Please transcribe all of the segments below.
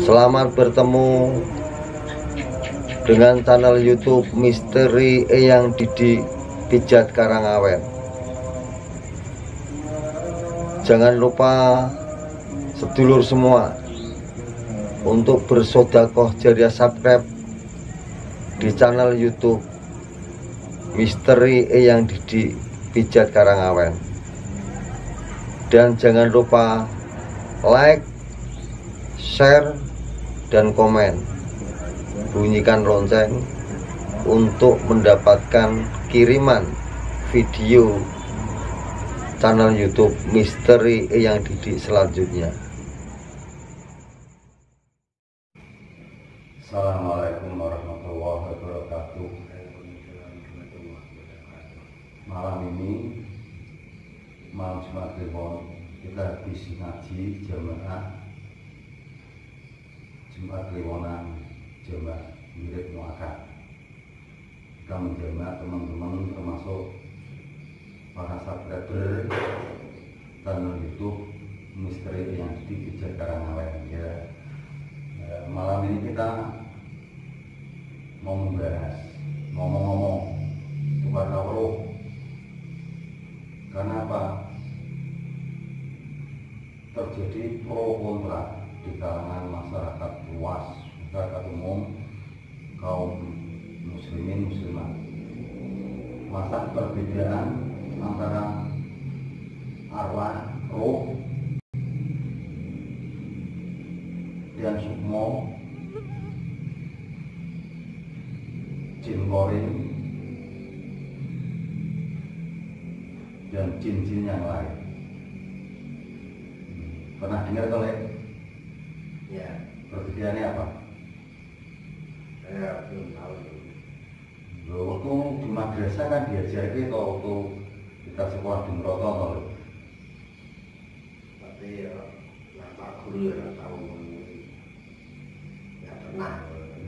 Selamat bertemu dengan channel YouTube Misteri Eyang Didi Pijat Karangawen. Jangan lupa sedulur semua untuk bersedekah jariah subscribe di channel YouTube Misteri Eyang Didi Pijat Karangawen. Dan jangan lupa like, share, dan komen. Bunyikan lonceng untuk mendapatkan kiriman video channel YouTube Misteri Eyang Didi selanjutnya. Assalamualaikum warahmatullahi wabarakatuh. Malam ini malam Jumat Kliwon, kita habis ngaji jamaah Jumat Kliwonan jamaah mirip muakat. Kita menjamaah teman-teman termasuk para subscriber channel YouTube Misteri Eyang Didi Pijat Karangawen ya. Malam ini kita mau membahas ngomong-ngomong tukar kawruh. Karena apa? Terjadi pro kontra di kalangan masyarakat luas, masyarakat umum, kaum muslimin muslimat. Masa perbedaan antara arwah, roh, dan sukmo, jin koring, dan jin-jin yang lain. Pernah dengar oleh? Ya. Perbedaannya apa? Saya belum tahu. Waktu di madrasah kan diajarkan atau waktu kita sekolah di Meroto. Tapi ya, Pak Guru ya tahu. Ya pernah.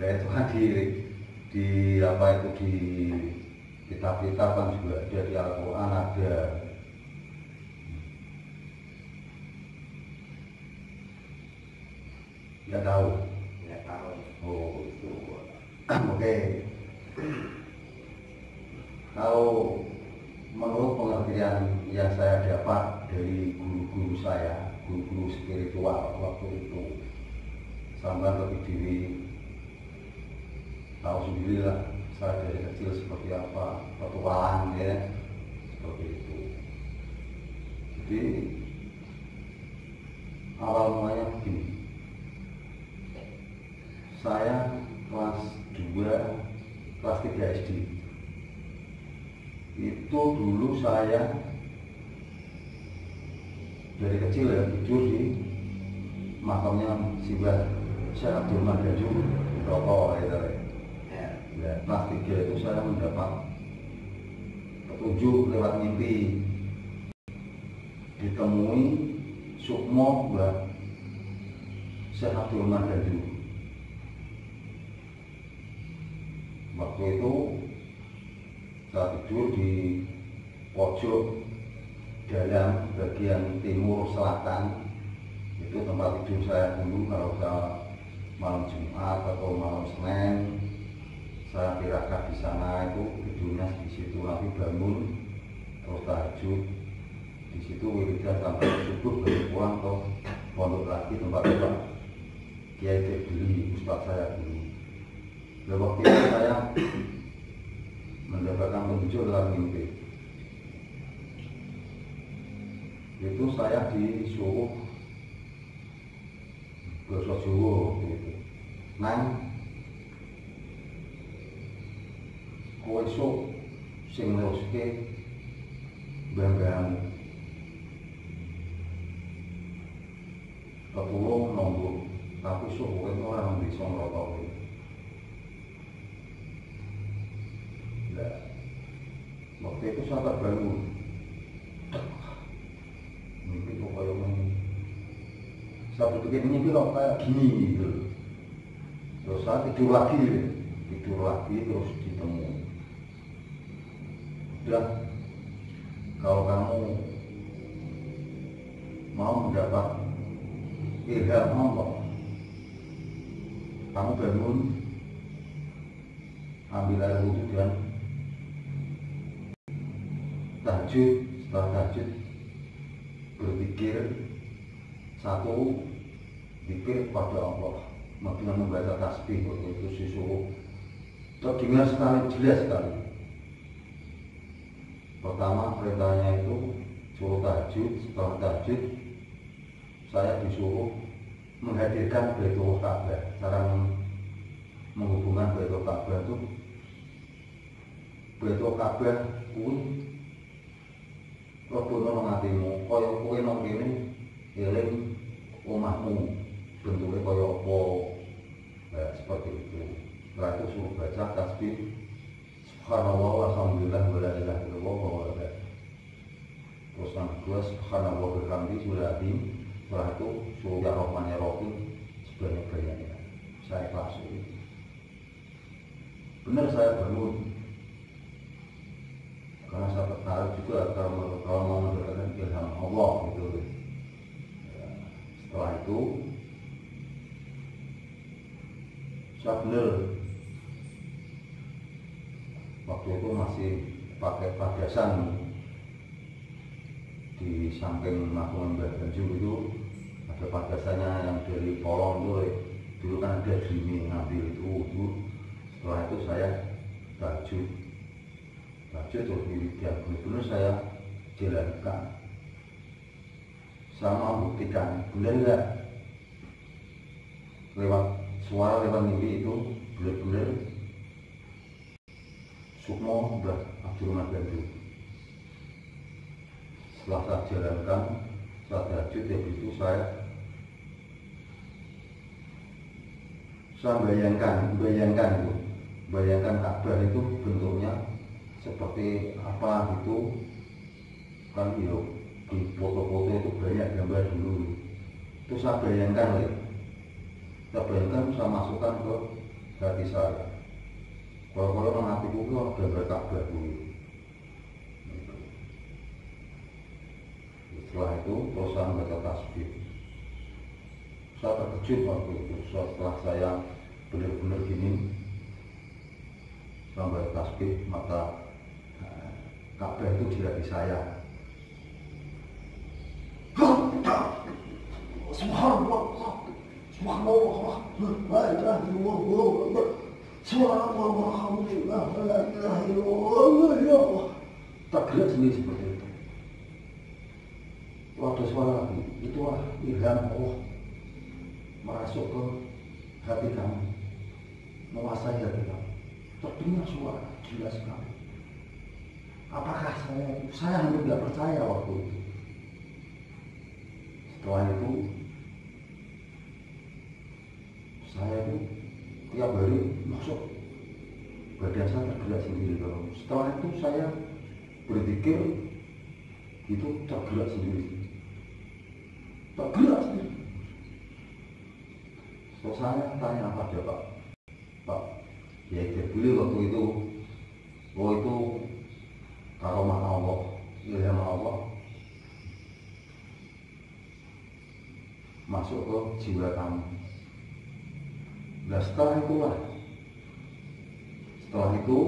Nah itu kan di apa itu di kitab-kitab kan juga ada, di Al-Quran ada. Ya tahu. Ya tahu. Oh itu. Oke. Kalau menurut pengertian yang saya dapat dari guru-guru saya, guru-guru spiritual waktu itu, sampai lebih diri tahu sendiri lah saya dari kecil seperti apa, petualang ya, seperti itu. Jadi awal mulanya begini, saya kelas 2, kelas 3 SD. Itu dulu saya dari kecil ya tidur di makamnya Simbah Syekh Abdul Madaju di Rokok gitu ya. Ya, kelas 3 itu saya mendapat petunjuk lewat mimpi, ditemui sukmo Mbah Syekh Abdul Madaju. Waktu itu saya tidur di pojok dalam bagian timur selatan. Itu tempat tidur saya dulu kalau saya malam Jumat atau malam Senin. Saya tirakat di sana, itu tidurnya di situ, nanti bangun terus tahajud di situ, wiridan sampai subuh, baru pulang ke pondok lagi tempat-tempat Kiai Febri, ustaz saya dulu. Dan waktu itu saya mendapatkan petunjuk dalam mimpi. Itu saya disuruh basa Jawa waktu itu. Nang kowe esuk sing neruske mbah-mbahmu. Ketulung nombor, tapi esuk kowe ora bisa ngrokok kowe. Nah, waktu itu saya terbangun. Mimpi kok kayak gini. Saya berpikir mimpi kok kayak gini gitu. Terus saya tidur lagi terus ditemu. Udah, kalau kamu mau mendapat ilham Allah, kamu bangun, ambil air wudhu dan tahajud. Setelah tahajud berpikir satu, zikir pada Allah dengan membaca tasbih, itu susu terdengar sekali, jelas sekali. Pertama perintahnya itu suruh tahajud. Setelah tahajud saya disuruh menghadirkan Baitul Ka'bah. Cara menghubungkan Baitul Ka'bah itu, Baitul Ka'bah kuwi Robono nang atimu, kaya kowe nang kene eling omahmu, bentuknya kaya apa. Nah, seperti itu. Setelah itu suruh baca tasbih subhanallah alhamdulillah wa la ilaha illallah wa la. Terus yang kedua subhanallah wa bihamdihi wa la. Setelah itu suruh ya Rahman ya Rahim sebanyak-banyaknya. Saya ikhlas itu. Benar saya bangun. Karena saya tertarik juga kalau mau mendapatkan ilham Allah gitu. Ya, setelah itu saya benar waktu itu masih pakai padasan di samping makam Mbah Banjur itu ada padasannya yang dari kolong itu. Dulu kan ada dreaming ngambil itu. Setelah itu saya tahajud terus wiridan, benar saya jalankan. Saya membuktikan benar enggak lewat suara, lewat mimpi itu benar-benar sukmo Mbah Abdurrahman Banjur. Setelah saya jalankan, saya tahajud, itu saya bayangkan Ka'bah itu bentuknya seperti apa gitu kan. Yuk di foto-foto itu banyak gambar dulu, itu saya bayangkan, saya masukkan ke hati saya. Kalau nang hatiku itu gambar Ka'bah dulu. Setelah itu terus saya membaca tasbih. Saya terkejut waktu itu. Setelah saya benar-benar gini sampai tasbih, maka Ka'bah itu di hati saya. Subhanallah, subhanallah, la ilaha illallah, subhanallah, alhamdulillah, la ilaha illallah. Tak gerak sendiri seperti itu. Waktu suara lagi, itulah ilham Allah masuk ke hati kamu, menguasai hati kamu. Terdengar suara jelas sekali. Apakah saya hampir tidak percaya waktu itu. Setelah itu saya itu tiap hari masuk, badan saya tergerak sendiri. Setelah itu saya berpikir itu tergerak sendiri. Terus saya tanya pada Pak ya dulu waktu itu, itu karomah Allah, ilham Allah masuk ke jiwa kamu. Nah setelah itu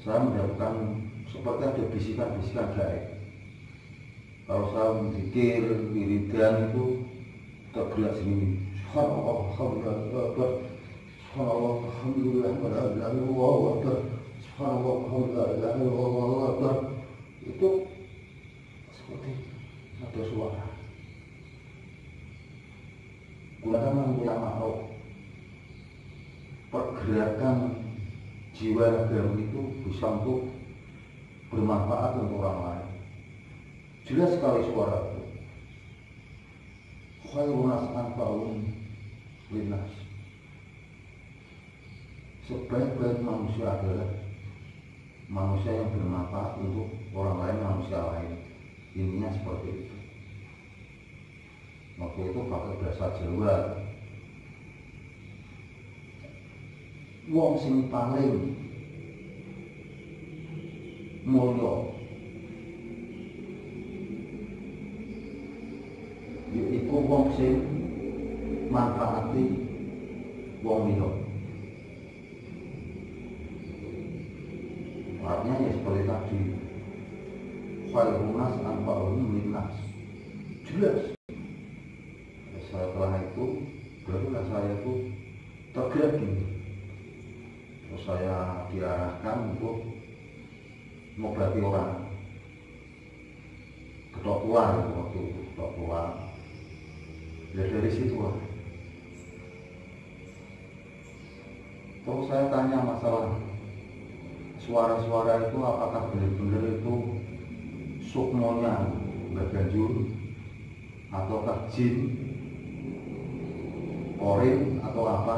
saya mendapatkan seperti ada bisikan-bisikan gaib. Kalau saya berzikir, wiridan itu tergerak sendiri. Subhanallah, alhamdulillah, subhanallah, alhamdulillah, Allahu Akbar, subhanallah, alhamdulillah, Allahu Akbar. Itu seperti ada suara. Gunakan ulama makhluk. Pergerakan jiwa ragamu itu bisa untuk bermanfaat untuk orang lain. Jelas sekali suara itu. Khairun nas anfa'uhum linnas. Sebaik-baik manusia adalah manusia yang bermanfaat untuk orang lain, manusia lain. Intinya seperti itu. Waktu itu pakai bahasa Jawa. Wong sing paling mulya yaiku wong sing manfaati wong liya. Artinya ya seperti tadi, Fairunas anfa'uhum linnas. Jelas. Setelah itu barulah saya itu tergerak gini. Terus saya diarahkan untuk mengobati orang. Ketok keluar waktu itu, ketok keluar. Ya dari situ lah. Terus saya tanya masalah suara-suara itu apakah benar-benar itu sukmonya Mbak Ganjur ataukah jin, korin atau apa?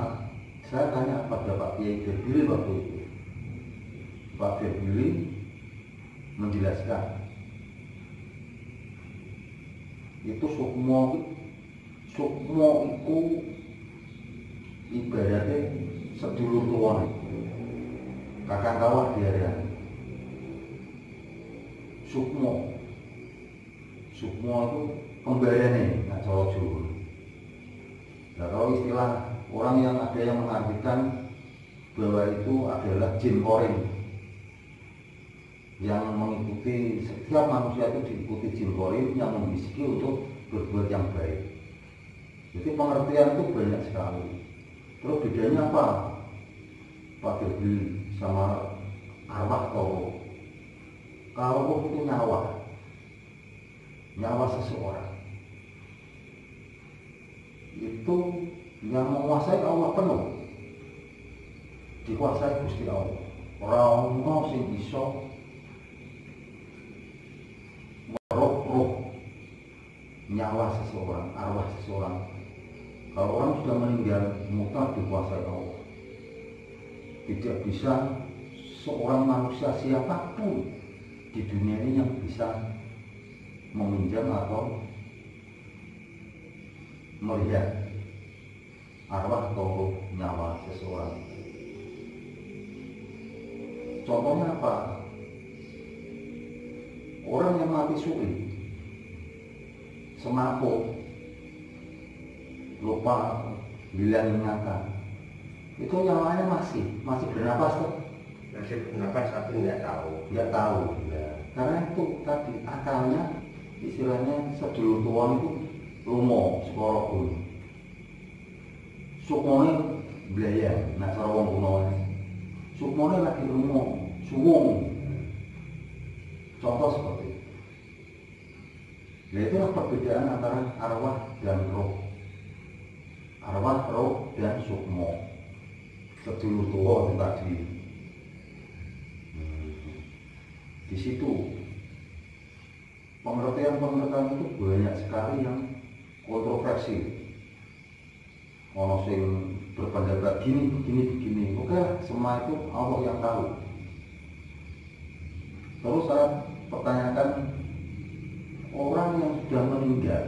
Saya tanya pada Pak Kiai Firdili waktu itu. Pak Firdili menjelaskan itu sukmo itu ibaratnya sedulur tuan, kakak kawah dia. Sukmo itu kembaliannya nggak cara Jawa. Nah, kalau istilah orang yang ada yang mengartikan bahwa itu adalah jin korin yang mengikuti, setiap manusia itu diikuti jin korin yang membisiki untuk berbuat yang baik. Jadi pengertian itu banyak sekali. Terus bedanya apa? Pak Firdili sama arwah kau. Kalau itu nyawa seseorang itu yang menguasai Allah penuh, dikuasai Gusti Allah. Orang mau sing iso meroh nyawa seseorang, arwah seseorang. Kalau orang sudah meninggal, mutlak dikuasai Allah. Tidak bisa seorang manusia siapapun di dunia ini yang bisa meminjam atau melihat arwah atau nyawa seseorang. Contohnya apa? Orang yang mati suri, semaput, lupa, bilang ingatan, itu nyawanya masih bernapas tuh. Masih bernapas tapi nggak tahu. Ya. Karena itu tadi akalnya, istilahnya sedulur tuan itu lumo sekolah pun. Sukmone belayan, nah cara wong kuno. Sukmone lagi lumo, suwung. Contoh seperti itu. Ya itulah perbedaan antara arwah dan roh. Arwah, roh, dan sukmo. Sedulur tua itu tadi. Di situ pengertian itu banyak sekali yang kontroversi. Ono sing berpendapat begini. Oke, semua itu Allah yang tahu. Terus saya pertanyakan, orang yang sudah meninggal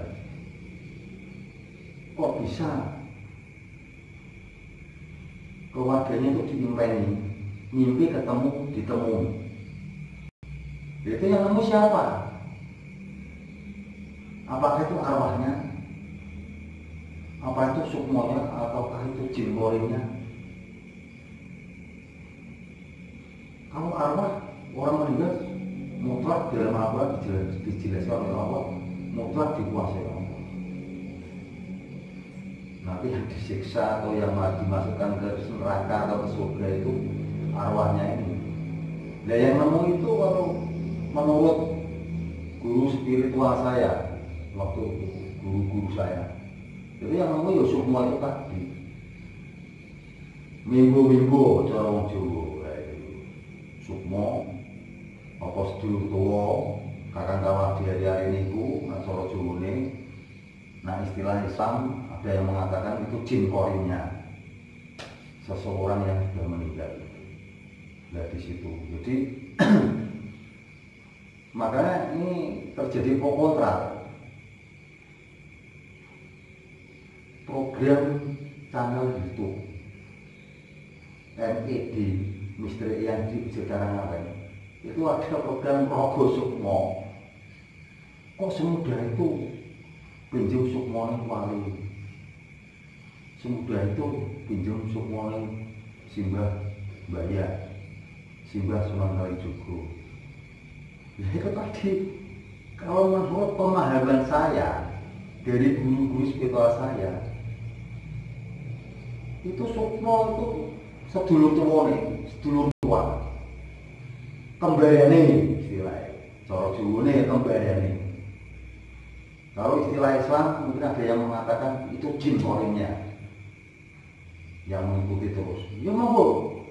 kok bisa keluarganya itu diimpeni, mimpi ketemu ditemui? Itu yang nemu siapa? Apakah itu arwahnya? Apa itu sukmonya? Ataukah itu jin korinnya? Kalau arwah orang meninggal mutlak dalam apa dijelaskan oleh Allah, mutlak dikuasai Allah. Nanti yang disiksa atau yang dimasukkan ke neraka atau ke surga itu arwahnya ini. Nah yang nemu itu kalau menurut guru spiritual saya waktu itu, guru-guru saya, jadi yang nemu ya sukmo itu tadi. Minggu cara wong Jawa sukmo apa sedulur tuwa kakang kawah diari niku cara Jawane. Nah istilah Islam ada yang mengatakan itu jin korinnya seseorang yang sudah meninggal. Nah di situ jadi makanya ini terjadi pro kontra. Program channel YouTube MED Misteri Yandi sekarang apa itu ada program Rogo Sukmo. Kok semudah itu pinjau sukmo wali? semudah itu pinjam semua Simbah Mbaya, Simbah Sunan Kalijogo. Ya itu tadi, kalau menurut pemahaman saya dari guru-guru spiritual saya, itu Sukmo itu sedulur tua, kembarane istilahnya, cara Jawane kembarane. Kalau istilah Islam mungkin ada yang mengatakan itu jin orangnya yang mengikuti terus. Ya monggo.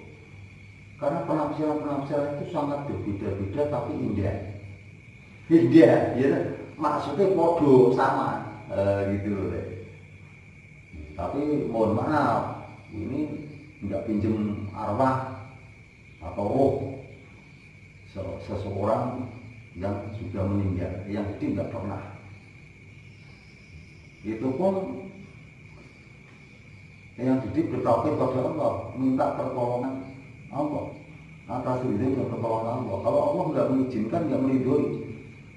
Karena penafsiran itu sangat berbeda-beda tapi indah. Indah, ya maksudnya podo sama gitu loh. Tapi mohon maaf, ini nggak pinjem arwah atau roh seseorang yang sudah meninggal, yang tidak pernah. Itu pun yang jadi bertauhid pada Allah, minta pertolongan Allah atas diri dan pertolongan Allah. Kalau Allah nggak mengizinkan, nggak meridhoi,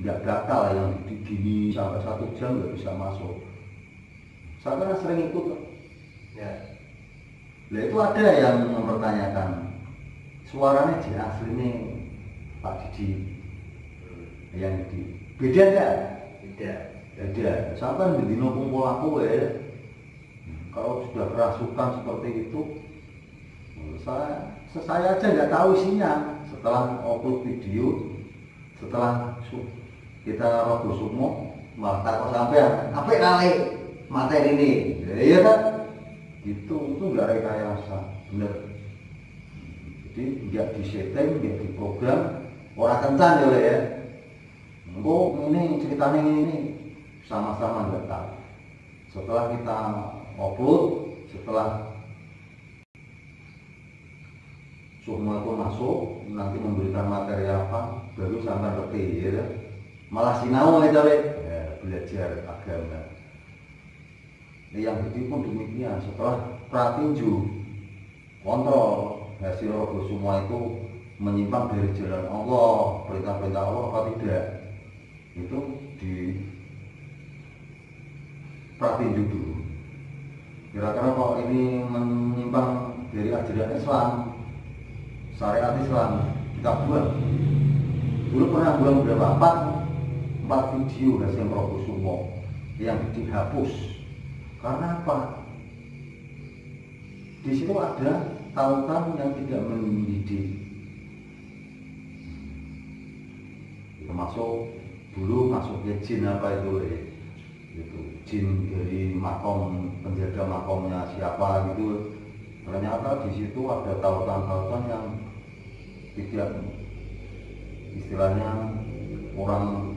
nggak bakal yang gini sampai 1 jam nggak bisa masuk. Saya kan sering ikut ya. Nah itu ada yang mempertanyakan suaranya di aslinya Pak Didi yang di beda nggak? Beda. Sampai di dino kumpul aku ya. Kalau sudah kerasukan seperti itu, saya aja nggak tahu isinya. Setelah upload video, setelah kita rogo Sukmo, malah takut sampean, apa nale materi ini, ya kan? Itu nggak rekayasa, bener. Jadi nggak disetting, nggak diprogram, orang kencan ya. Engko ini ceritanya ini sama-sama nggak tahu. Setelah kita upload, setelah semua itu masuk, nanti memberikan materi apa, baru sampai ngerti ya. Malah sinau aja ya, belajar agama. Yang itu pun demikian, setelah pratinju kontrol hasil rogo semua itu menyimpang dari jalan Allah, perintah-perintah Allah apa tidak, itu di pratinju dulu. Kira-kira kalau ini menyimpang dari ajaran Islam, syariat Islam, kita buat. Dulu pernah buat berapa? 4 video hasil rogo semua yang dihapus. Karena apa? Di situ ada tautan yang tidak mendidik. Termasuk dulu masuknya jin apa itu ya? Itu jin dari makom, penjaga makomnya siapa gitu. Ternyata di situ ada tautan-tautan yang tidak, istilahnya kurang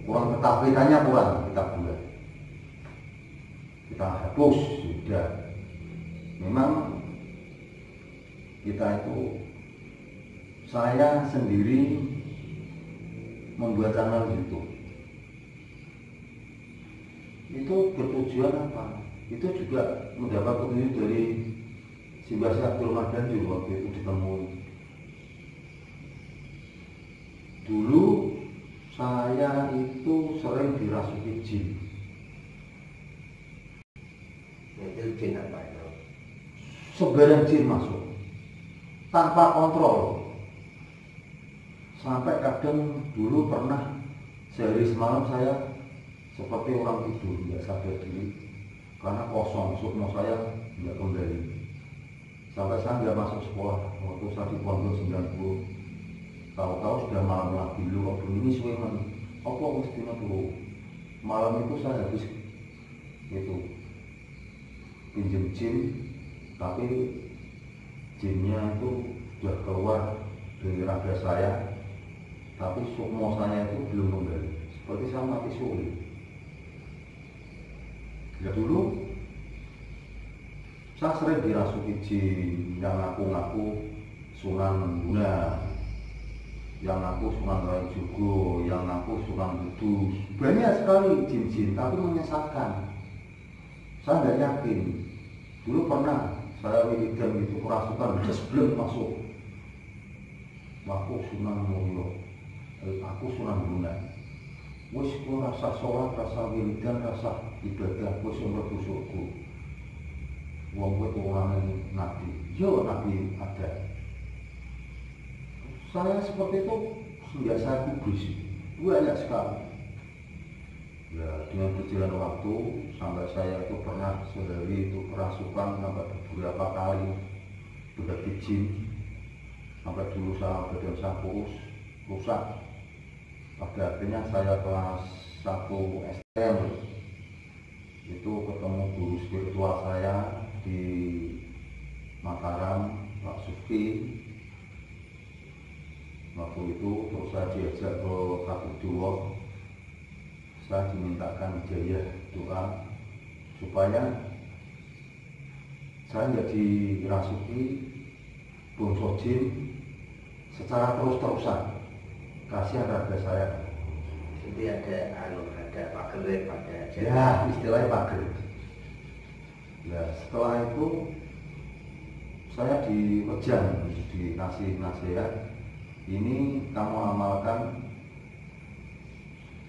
ketakutannya kurang kita buat. Kita hapus sudah. Memang kita itu, saya sendiri membuat channel YouTube itu bertujuan apa? Itu juga mendapat petunjuk dari Simbah Abdul Mardanjur waktu itu ditemui. Dulu saya itu sering dirasuki jin. Itu jin apa itu? Sebarang jin masuk tanpa kontrol. Sampai kadang dulu pernah sehari semalam saya seperti orang tidur, nggak sadar diri karena kosong, sukmo saya nggak kembali. Sampai saya nggak masuk sekolah waktu saya di pondok 90. Tahu-tahu sudah malam lagi dulu waktu ini suweman. Apa mestinya dulu malam itu saya habis itu pinjam jin, tapi jinnya itu sudah keluar dari raga saya, tapi sukmo saya itu belum kembali. Seperti saya mati suri. Ya dulu saya sering dirasuki jin yang ngaku-ngaku Sunan Guna, yang ngaku Sunan Kalijogo, yang ngaku Sunan Kudus. Banyak sekali jin-jin, tapi menyesatkan. Saya nggak yakin. Dulu pernah saya wiridan itu kerasukan sebelum masuk. Aku Sunan Mulyo, aku Sunan Guna. Wis ku rasa sholat, rasa wiridan, rasa ibadah, wis mlebu surga. wong kowe turunan nabi. Yo nabi ada. Saya seperti itu sudah saya kubris banyak sekali. Ya dengan berjalan waktu sampai saya itu pernah sehari itu kerasukan sampai beberapa kali begitu jin, sampai dulu saya badan saya kurus rusak. Pada akhirnya saya kelas 1 STM itu ketemu guru spiritual saya di Mataram, Pak Sufi. Waktu itu terus saya diajak ke Kabupaten, saya dimintakan hidayah doa supaya saya tidak dirasuki bongso jin secara terus-terusan. Kasihan raga saya. Jadi ada pager, ada ya istilahnya pager. Ya setelah itu saya dipejam, dikasih nasihat, ini kamu amalkan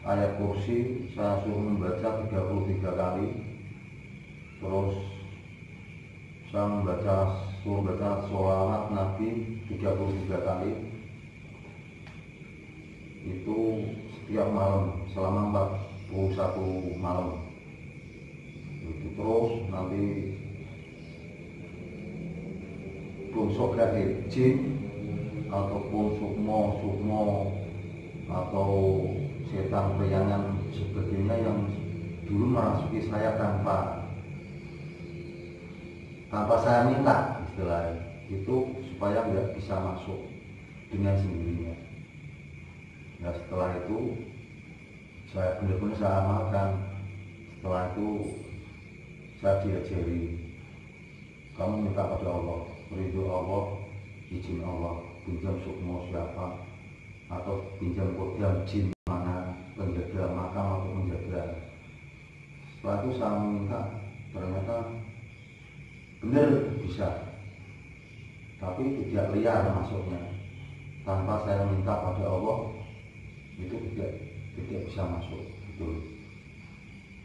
ayat kursi, saya suruh membaca 33 kali, terus saya suruh baca sholawat Nabi 33 kali, itu setiap malam selama 41 malam. Itu terus nanti bongso gaib jin ataupun sukmo atau setan priangan sebagainya yang dulu merasuki saya tanpa saya minta, istilahnya itu supaya nggak bisa masuk dengan sendirinya. Nah setelah itu saya benar-benar saya amalkan. Setelah itu saya diajari, kamu minta pada Allah, ridho Allah, izin Allah, pinjam sukmo siapa atau pinjam kodam jin mana, penjaga makam atau penjaga. Setelah itu saya minta, ternyata benar bisa, tapi tidak liar masuknya. Tanpa saya minta pada Allah itu tidak bisa masuk, betul.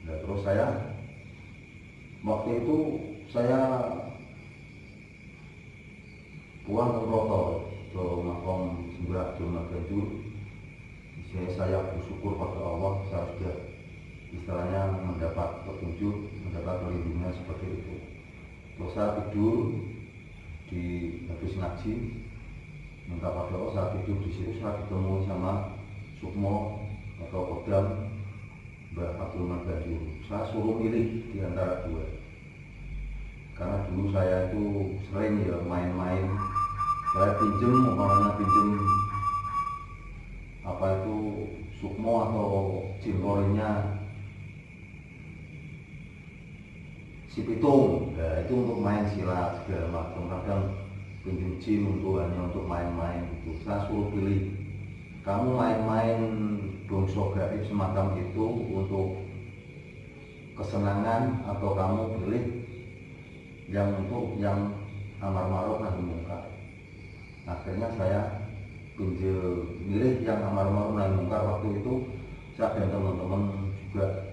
Nah, terus saya waktu itu saya pulang ke Broto ke makom Sembah Jumlah Ganjur. Saya bersyukur pada Allah, saya sudah istilahnya mendapat petunjuk, mendapat perlindungan seperti itu. Terus saya tidur di habis ngaji, minta pada Allah, saya tidur di situ, saya ketemu sama sukmo atau kodam Mbah Abdul Ganjur. Saya suruh milih di antara dua, karena dulu saya itu sering ya main-main. Saya pinjem, umpamanya pinjem apa itu sukmo atau jingkorinya si pitung, ya itu untuk main silat segala macam. Kadang pinjem jin hanya untuk main-main itu. Saya suruh pilih, kamu main-main bongso gaib semacam itu untuk kesenangan atau kamu pilih yang untuk yang amar ma'ruf nahi munkar. Akhirnya saya milih yang amar ma'ruf nahi munkar. Waktu itu saya dan teman-teman juga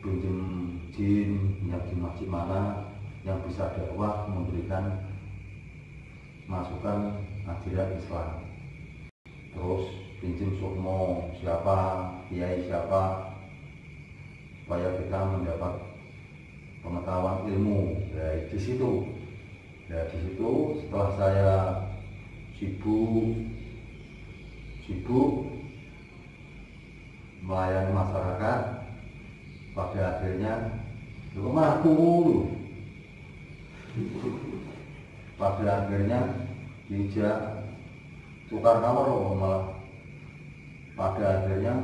pinjam jin yang di masjid mana yang bisa dakwah, memberikan masukan ajaran Islam. Terus pinjam sukmo siapa, kiai siapa, supaya kita mendapat pengetahuan ilmu. Ya di situ setelah saya sibuk melayani masyarakat, pada akhirnya pada akhirnya dijak tukar kamar malah. Pada akhirnya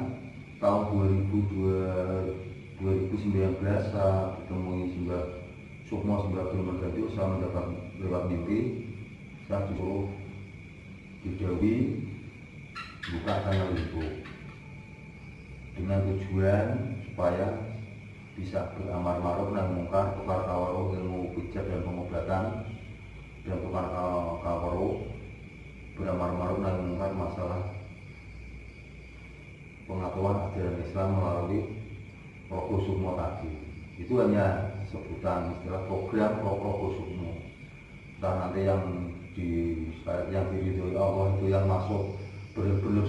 tahun 2019 saya ditemui Sukmo Sembah Jumlah Ganjur. Saya mendapat lewat mimpi, saya disuruh didawi buka channel YouTube dengan tujuan supaya bisa beramar ma'ruf nahi munkar, tukar kawaruh ilmu pijat dan pengobatan, dan tukar kawaruh beramar ma'ruf nahi munkar masalah pengetahuan ajaran Islam melalui Rogo Sukmo tadi. Itu hanya sebutan istilah program Rogo Sukmo. Dan nanti yang diridhoi Allah itu yang masuk bener-bener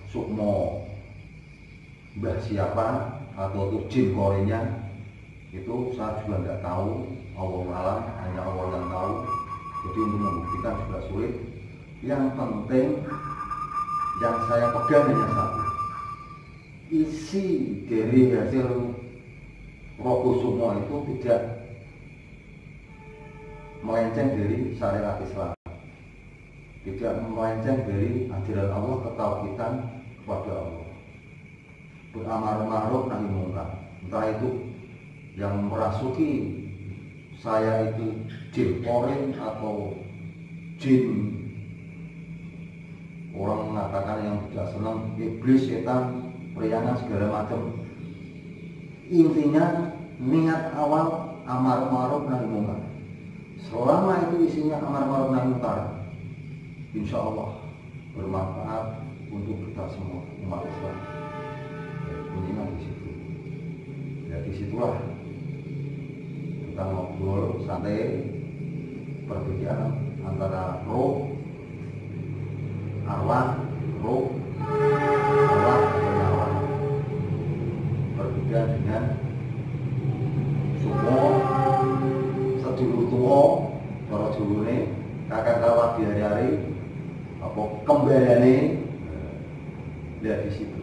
Sukmo mbah siapa atau itu jin korenya, itu saya juga nggak tahu. Allah alam, hanya Allah yang tahu. Jadi untuk membuktikan juga sulit. Yang penting yang saya pegang hanya satu, isi dari hasil Rogo Sukmo itu tidak melenceng dari syariat Islam, tidak melenceng dari ajaran Allah, ketauhidan kepada Allah, beramar ma'ruf nahi mungkar. Entah itu yang merasuki saya itu jin korin atau jin, orang mengatakan yang tidak senang, iblis, setan, periangan segala macam. Intinya niat awal amar ma'ruf nahi mungkar. Selama itu isinya amar ma'ruf nahi mungkar, insya Allah bermanfaat untuk kita semua umat Islam. Kuncinya di situ. Ya disitulah kita ngobrol santai, perbedaan antara roh, arwah, dan arwah. Berbeda dengan Sukmo, sedulur tua, para julune, kakak kawat di hari-hari, apa kembaliane, lihat di situ.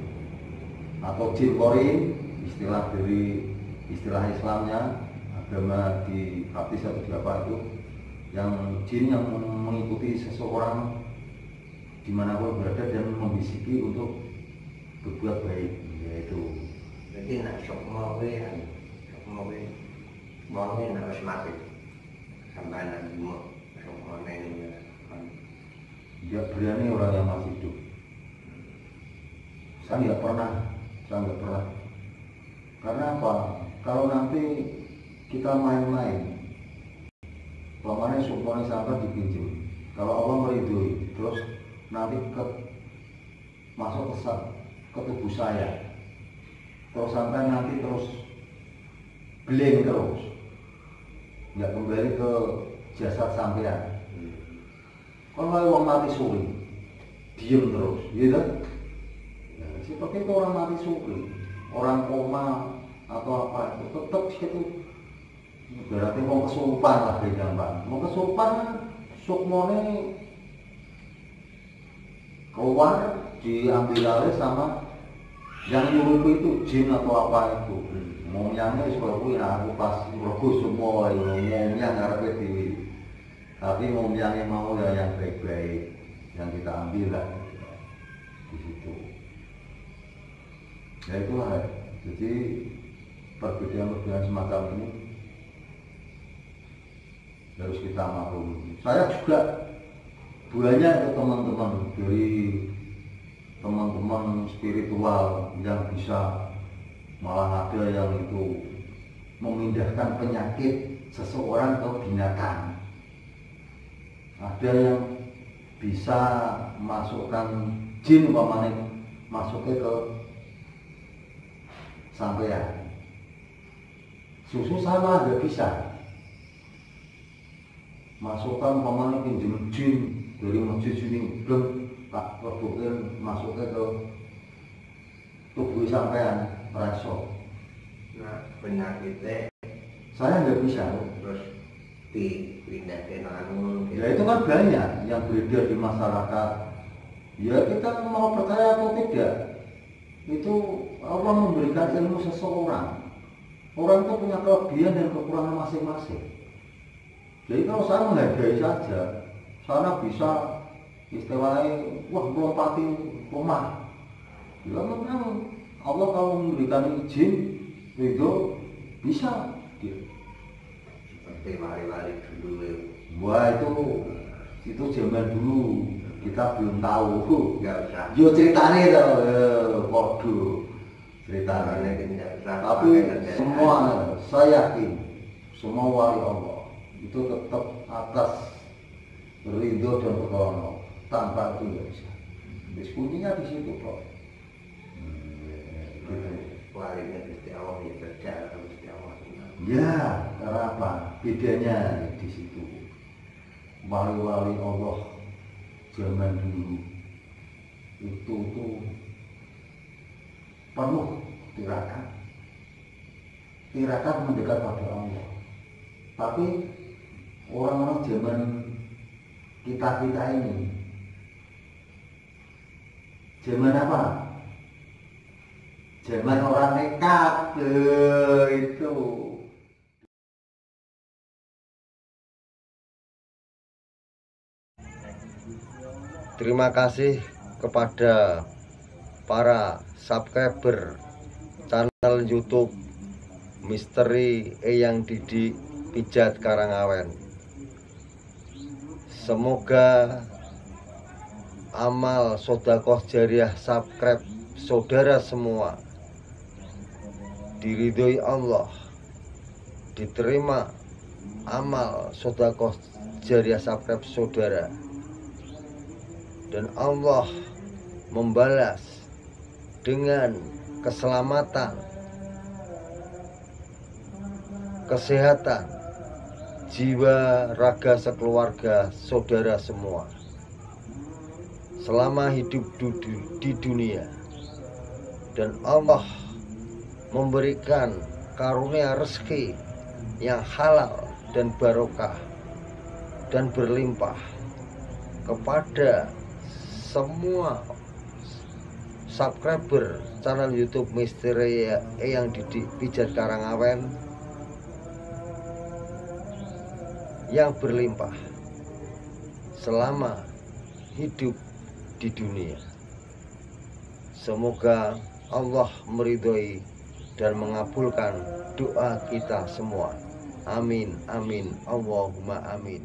Atau jin korin, istilah dari istilah Islamnya, agama di baptis atau di apa itu, yang jin yang mengikuti seseorang dimanapun berada dan membisiki untuk berbuat baik, yaitu. Jadi nak Sukmo kuwi wonge nak wis mati. Sampai nak Sukmo ini Dia berani orang yang masih hidup. Saya nggak pernah. Karena apa? Kalau nanti kita main-main, pokoknya Sukmo sampai dipinjam. Kalau Allah meridhoi, terus nanti masuk ke tubuh saya, terus sampai nanti terus beling terus, nggak kembali ke jasad sampean. Kalau orang mati suri, diem terus, gitu. Nah, seperti itu orang mati suri, orang koma atau apa itu tetap situ. Berarti mau kesurupan lah gampang. Mau kesurupan, Sukmone keluar diambil alih sama yang nyuruh itu jin atau apa itu. Ngomongnya seperti aku pas Rogo Sukmo, ngomongnya ngarepe dhewe. Tapi ngomongnya mau ya yang baik-baik, yang kita ambil lah di situ. Ya itulah. Jadi perbedaan-perbedaan semacam ini harus kita maklumi. Saya juga banyak itu teman-teman dari teman-teman spiritual yang bisa, malah ada yang itu memindahkan penyakit seseorang ke binatang. Ada yang bisa masukkan jin umpamanya masuknya ke sampean. Susu sama nggak bisa. Masukkan umpamanya pinjam jin dari masjid sini, belum tak perbukin masuknya ke tubuh sampean, raso. Nah penyakitnya Saya nggak bisa. terus dipindahkan anu. Ya itu kan banyak yang beredar di masyarakat. Ya kita mau percaya atau tidak, itu Allah memberikan ilmu seseorang. Orang itu punya kelebihan dan kekurangan masing-masing. Jadi kalau saya menghargai saja, sana bisa istilahnya, wah melompati rumah. Ya memang Allah kalau memberikan izin, itu bisa. Seperti wali-wali dulu. Wah itu zaman dulu kita belum tahu. Nggak usah. Yo ceritanya itu, waduh ceritanya. Tapi semua saya yakin semua wali Allah itu tetap atas ridho dan pertolongan Allah. Tanpa itu nggak bisa. Jadi kuncinya di situ kok. Walinya Gusti Allah ya kerja Gusti Allah. Ya, karena apa? Bedanya di situ. Wali-wali Allah zaman dulu itu tuh penuh tirakat mendekat pada Allah. Tapi orang-orang zaman kita ini, zaman apa? Zaman orang nekat itu. Terima kasih kepada para subscriber channel YouTube Misteri Eyang Didi Pijat Karangawen. Semoga amal sedekah jariah subscribe saudara semua diridhoi Allah, diterima amal sedekah jariah subscribe saudara, dan Allah membalas dengan keselamatan, kesehatan, jiwa, raga sekeluarga saudara semua selama hidup di dunia. Dan Allah memberikan karunia rezeki yang halal dan barokah dan berlimpah kepada semua subscriber channel YouTube Misteri Eyang Didi Pijat Karangawen yang berlimpah selama hidup di dunia. Semoga Allah meridhoi dan mengabulkan doa kita semua. Amin, amin, Allahumma amin.